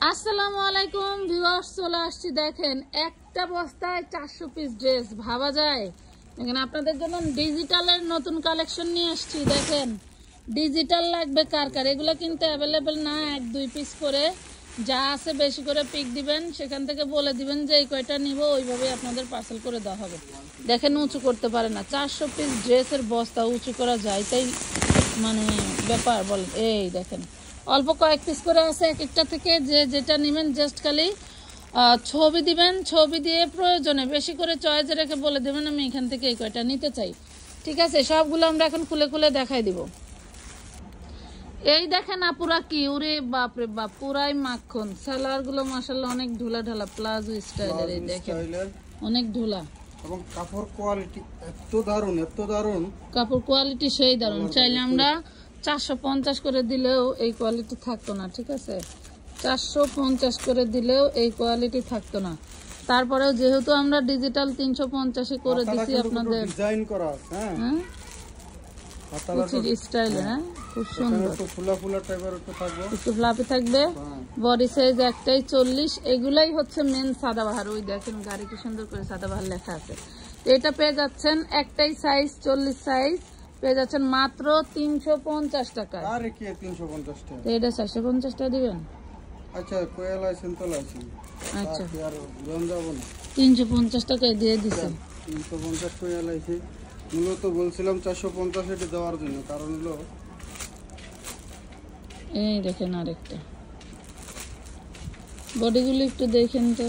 আসসালামু আলাইকুম ভিউয়ার্স, চলে আসছি। দেখেন একটা বস্তায় 400 পিস ড্রেস, ভাবা যায়? দেখেন আপনাদের জন্য ডিজিটালের নতুন কালেকশন নিয়ে আসছি। দেখেন ডিজিটাল লাগবে কার কার, এগুলো কিন্তু অ্যাভেলেবেল না। 1-2 পিস করে যা আছে বেশি করে পিক দিবেন, সেখান থেকে বলে দিবেন যে এই কয়টা নিব, ওইভাবেই আপনাদের পার্সেল করে দেওয়া হবে। দেখেন উঁচু করতে পারে না, 400 পিস ড্রেসের বস্তা উঁচু করা যায়, তাই মানে ব্যাপার বলেন। এই দেখেন অল্প কয়েক পিস করে আছে এক একটা থেকে, যে যেটা নেবেন জাস্ট খালি ছবি দিবেন, ছবি দিয়ে প্রয়োজনে বেশি করে চয়েসে রেখে বলে দেবেন আমি এখান থেকে এই কয়টা নিতে চাই। ঠিক আছে, সবগুলো আমরা এখন খুলে খুলে দেখাই দিব। এই দেখেন আপুরা কি, ওরে বাপরে বাপ, পুরাই মাখন। সালোয়ার গুলো মাশাআল্লাহ অনেক ঢোলা ঢালা প্লাজো স্টাইলের। এই দেখেন অনেক ঢোলা এবং কাপড় কোয়ালিটি এত দারুণ, এত দারুণ কাপড় কোয়ালিটি, সেই দারুণ। চাইলে আমরা 450 করে দিলেও এই কোয়ালিটি থাকতো না। ঠিক আছে, 450 করে দিলেও এই কোয়ালিটি থাকতো না। তারপরেও যেহেতু আমরা ডিজিটাল 350 করে দিছি আপনাদের, ডিজাইন করা আছে। হ্যাঁ, স্টাইল। হ্যাঁ, খুব সুন্দর, একটু ফুলা ফুলা টাইপের একটু থাকবে, একটু ফ্লাপি থাকবে। বডি সাইজ একটাই 40। এগুলাই হচ্ছে মেন সাদাবাহার। ওই দেখেন গাড়ি কি সুন্দর করে সাদাবাহার লেখা আছে। এটা পেয়ে যাচ্ছেন একটাই সাইজ 40 সাইজ, পেয়ে যাচ্ছেন মাত্র 350 টাকা। আরে কি 350 টাকা? এটা 450 টাকা দিবেন। আচ্ছা, কোয়েল আইছেন তো লাইছেন। আচ্ছা, আর জন যাব না, 350 টাকায় দিয়ে দিছেন। 350 কোয়েল আইছে। মূলত বলছিলাম 450 এটা দেওয়ার জন্য, কারণ হলো এই দেখেন আরেকটা বডিগুলো একটু দেখেন তো।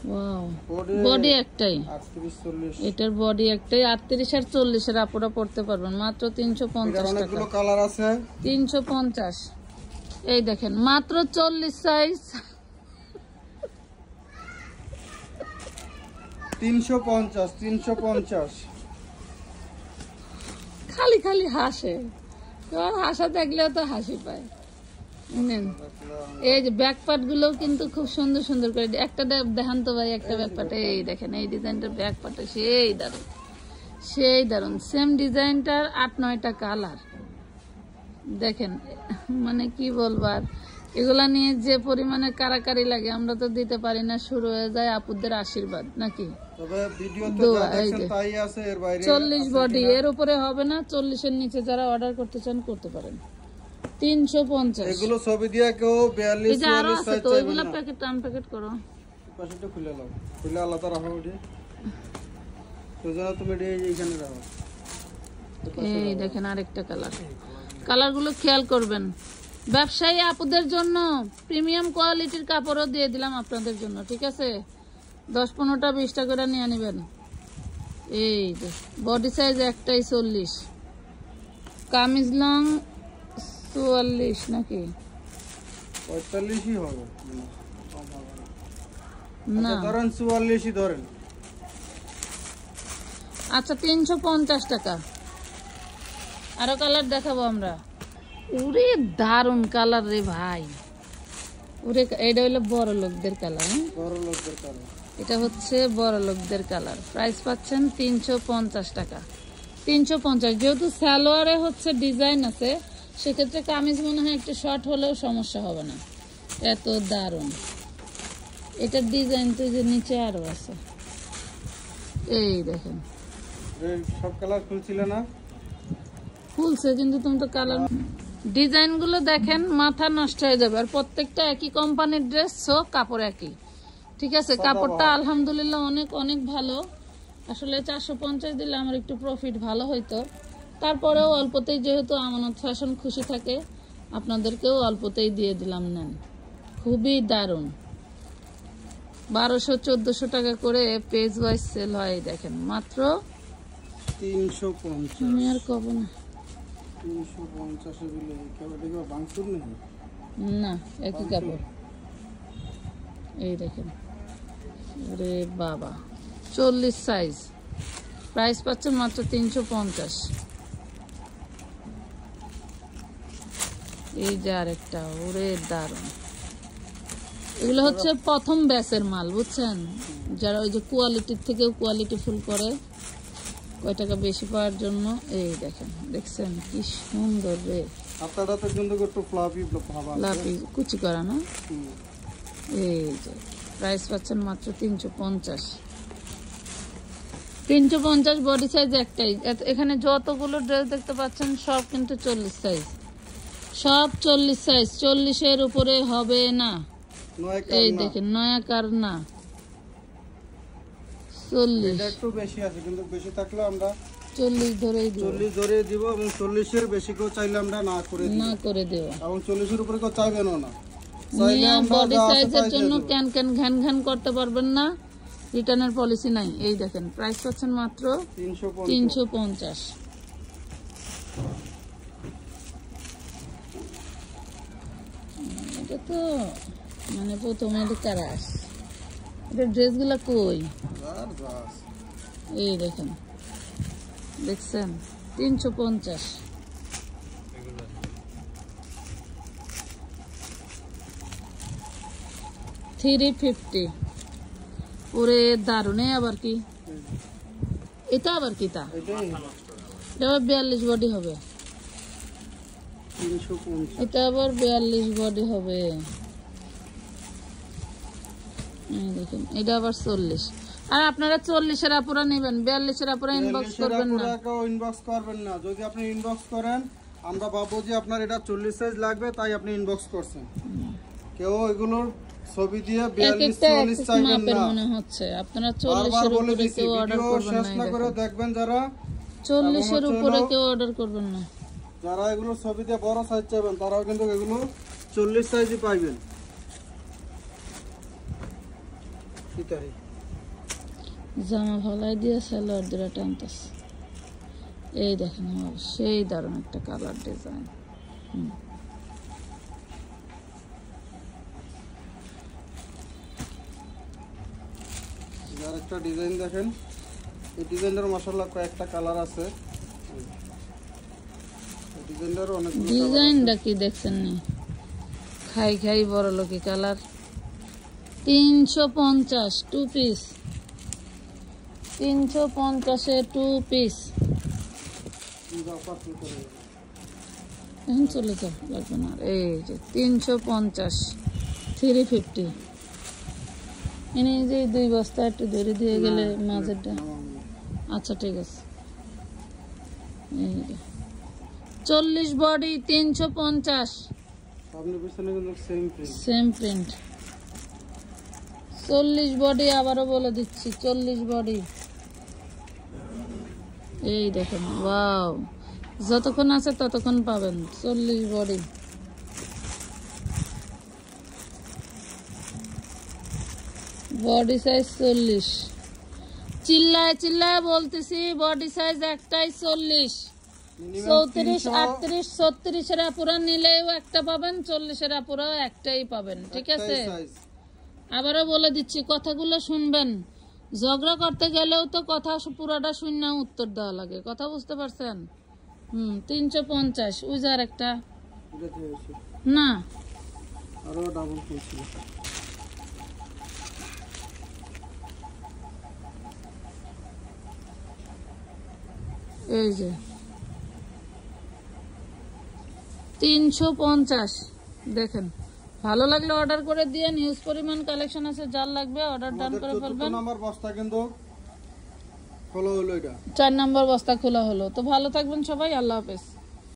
ওয়াও, বডি একটাই 38-40, এটার বডি একটাই 38 আর 40 এর আপুরা পড়তে পারবেন মাত্র 350 টাকা। অনেকগুলো কালার আছে, 350। এই দেখেন মাত্র 40 সাইজ 350। খালি খালি হাসে, হাসা দেখলেও তো হাসি পায়। এই যে ব্যাক পার্ট গুলো কিন্তু খুব সুন্দর সুন্দর করে একটা দেখান তো ভাই, একটা ব্যাক পার্ট। এই দেখেন এই ডিজাইনটার ব্যাক পার্টে সেই দারুণ, সেই দারুণ। সেম ডিজাইনটার 8-9টা কালার। দেখেন মানে কি বলবার, এগুলা নিয়ে যে পরিমাণে কারাকারি লাগে আমরা তো দিতে পারি না। শুরু হয়ে যায় আপুদের আশীর্বাদ নাকি। তবে ভিডিওতে যা দেখছেন তাই আছে, এর বাইরে 40 বডি, এর উপরে হবে না। 40 এর নিচে যারা অর্ডার করতে চান করতে পারেন। 350। এগুলো ছবি দিয়া কেউ 42-44 সাইজ চাইবে না। ওইগুলা প্যাকেট আনপ্যাকেট করো, পাশেটা খুলে নাও, খুলে আলাদা রাখো। ওটা তো জানা তুমি এইখানে রাখো। এই দেখেন আরেকটা কালার। কালারগুলো খেয়াল করবেন। ব্যবসায়ী আপুদের জন্য প্রিমিয়াম কোয়ালিটির কাপড়ও দিয়ে দিলাম আপনাদের জন্য। ঠিক আছে, 10-15টা 20টা করে নিয়ে নেবেন। এই যে বডি সাইজ একটাই 40, কামিজ লং 44 নাকি 45ই হবে না, ধরেন 44ই ধরেন। আচ্ছা 350 টাকা। আরো কালার দেখাবো আমরা। ওরে দারুন কালার রে ভাই, ওরে এটা হলো বড় লোকদের কালার। বড় লোকদের কালার, এটা হচ্ছে বড় লোকদের কালার। প্রাইস পাচ্ছেন 350 টাকা। 350। যেহেতু সালোয়ারে হচ্ছে ডিজাইন আছে, সেক্ষেত্রে কামিজ মনে হয় একটু শর্ট হলেও সমস্যা হবে না। এত দারুন এটার ডিজাইন তো যে নিচে আরো আছে। এই দেখেন সব কালার খুলছিল না, খুলছে কিন্তু তুমি তো কালার ডিজাইন গুলো দেখেন, মাথা নষ্ট হয়ে যাবে। আর প্রত্যেকটা একই কোম্পানির ড্রেস, সো কাপড় একই। ঠিক আছে, কাপড়টা আলহামদুলিল্লাহ অনেক অনেক ভালো। আসলে 450 দিলে আমার একটু প্রফিট ভালো হইতো, তারপরেও অল্পতেই, যেহেতু আমানত ফ্যাশন খুশি থাকে, আপনাদেরকেও অল্পতেই দিয়ে দিলাম। নেন, খুবই দারুণ। 1200-1400 টাকা করে পেজ ওয়াইজ সেল হয়। দেখেন মাত্র 350। আমি আর কব না, 350 দিলে কেউ বাংসুর নেই না একই কাপড়। এই দেখেন, আরে বাবা 40 সাইজ, প্রাইস পাচ্ছেন মাত্র 350। এই যে আরেকটা, ওরে দারুন। এগুলো হচ্ছে প্রথম ব্যাচের মাল, বুঝছেন, যারা ওই যে কোয়ালিটির থেকেও কোয়ালিটি ফুল করে কয় টাকা বেশি পাওয়ার জন্য। এই দেখেন, দেখছেন কি সুন্দর রে। হাতাটাতে কিন্তু একটু ফ্লাফি ভাবা আছে। লাপি কুচি করা না? হুম। এই যে প্রাইস পাচ্ছেন মাত্র 350। 350 বডি সাইজ একটাই। এখানে যতগুলো ড্রেস দেখতে পাচ্ছেন সব কিন্তু 40 সাইজ, সব 40 সাইজ। 40-এর উপরে হবে না। এই দেখেন নয়া কার না 40, এটা একটু বেশি আছে, কিন্তু বেশি থাকলে আমরা 40 ধরেই দিব, 40 ধরে দিব। এবং 40-এর বেশি কেউ চাইলে আমরা না করে দিব, না করে দেব। এবং 40-এর উপরে কেউ চাইবেনও না। চাইলে নিয়া আমরা বডি যা আছে সাইজের তাই জন্য দিয়ে দেব। ক্যান ক্যান ঘ্যান ঘ্যান করতে পারবেন না, রিটার্নের পলিসি নাই। এই দেখেন প্রাইস পাচ্ছেন মাত্র 350। 350। এটা তো মানে প্রথমে কারাস। এটা ড্রেসগুলো কই? আর বাস। এই দেখেন, দেখছেন 350। $350 ওরে দারুণ। আবার কি এটা? আবার কি তা? এটাই এটা আবার 42 বডি হবে। 350। এটা আবার 42 বডি হবে। এই দেখেন এটা আবার 40। আর আপনারা 40-এর আপুরা নেবেন, 42-এর আপুরা ইনবক্স করবেন না। ইনবক্স করবেন না। যদি আপনি ইনবক্স করেন আমরা ভাববো যে আপনার এটা 40 সাইজ লাগবে, তাই আপনি ইনবক্স করছেন। কেউ এগুলোর ছবি দিয়ে 42 44 চাইবেন মাপের না। মনে হচ্ছে আপনারা বারবার 40-এর বলে উপরে দিছি, কেউ অর্ডার ভিডিও করবেন শেষ না। না এই করে দেখেন দেখবেন যারা 40-এর উপরে কেউ অর্ডার করবেন না। যারা এগুলো ছবি দিয়ে বড় সাইজ চাইবেন তারাও কিন্তু এগুলো 40 সাইজই পাইবেন। এটাই জামা ভালাই দিয়ে সালোয়ার দিয়ে টানতেছে। এই দেখেন সেই দারুণ একটা কালার ডিজাইন। যার একটা ডিজাইন দেখেন, এই ডিজাইনের মাশাআল্লাহ কয়েকটা কালার আছে। এই ডিজাইনের অনেক ডিজাইনটা কি দেখছেন নি? খাই খাই বড় লোকি কালার। 350 টু পিস, 350-এ 2 পিস। এখন চলে যাও, লাগবে না। এই যে 350, 350। এনে যে 2 বস্তা একটু ধরে দিয়ে গেলে মাঝেরটা। আচ্ছা ঠিক আছে। এই যে 40 বডি 350, সামনে পিছনে কিন্তু same print. Same print. 40 body, আবারও বলে দিচ্ছি 40 বডি। এই দেখেন ওয়াও, যতক্ষণ আছে ততক্ষণ পাবেন। 40 বডি, বডি সাইজ 40। চিল্লায় চিল্লায় বলতেছি বডি সাইজ একটাই 40। 34, 38, 36-এর আপুরা নিলেও একটা পাবেন, 40-এর আপুরাও একটাই পাবেন। ঠিক আছে? আবারও বলে দিচ্ছি, কথাগুলো শুনবেন। ঝগড়া করতে গেলেও তো কথা পুরাটা শূন্য উত্তর দেওয়া লাগে। কথা বুঝতে পারছেন? 350। ওই যে আর একটা না, আরো ডাবল ফুল ছিল। এই যে 350। দেখেন ভালো লাগলে অর্ডার করে দিয়ে, নিউজ পরিমাণ কালেকশন আছে, যার লাগবে অর্ডার ডান করে ফেলবেন। 4 নম্বর বস্তা কিন্তু খোলা হলো, এটা 4 নম্বর বস্তা খোলা হলো। তো ভালো থাকবেন সবাই, আল্লাহ হাফেজ।